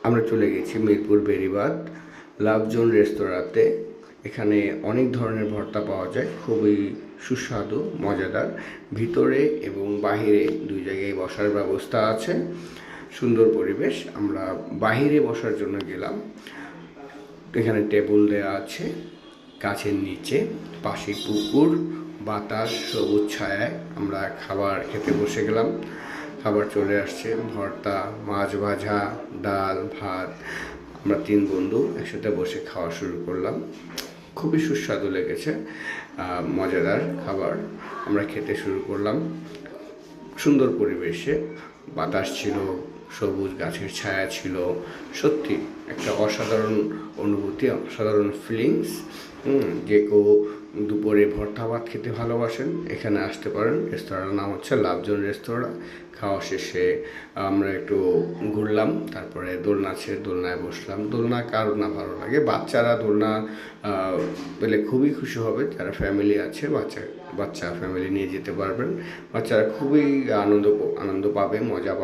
আমরা চলে গেছি মিরপুর বেড়িবাঁধ লাভজোন রেস্তোরাঁতে। এখানে অনেক ধরনের ভর্তা পাওয়া যায়, খুবই সুস্বাদু মজাদার। ভিতরে এবং বাহিরে দুই জায়গায় বসার ব্যবস্থা আছে, সুন্দর পরিবেশ। আমরা বাহিরে বসার জন্য গেলাম। এখানে টেবিল দেওয়া আছে গাছের নিচে, পাশে পুকুর, বাতাস, সবুজ ছায়ায় আমরা খাবার খেতে বসে গেলাম। খাবার চলে আসছে, ভর্তা, মাছ ভাজা, ডাল, ভাত। আমরা 3 বন্ধু একসাথে বসে খাওয়া শুরু করলাম। খুবই সুস্বাদু লেগেছে, মজাদার খাবার। আমরা খেতে শুরু করলাম সুন্দর পরিবেশে। বাতাস ছিল, সবুজ গাছের ছায়া ছিল। সত্যি একটা অসাধারণ অনুভূতি, অসাধারণ ফিলিংস। যে কেউ দুপুরে ভর্তা ভাত খেতে ভালোবাসেন, এখানে আসতে পারেন। রেস্তোরাঁর নাম হচ্ছে লাভজোন রেস্তোরাঁ। খাওয়া শেষে আমরা একটু ঘুরলাম, তারপরে দোলনায় বসলাম। দোলনা কার না ভালো লাগে, বাচ্চারা দোলনা পেলে খুবই খুশি হবে। যারা ফ্যামিলি আছে, বাচ্চা ফ্যামিলি নিয়ে যেতে পারবেন। বাচ্চারা খুবই আনন্দ পাবে, মজা পাবে।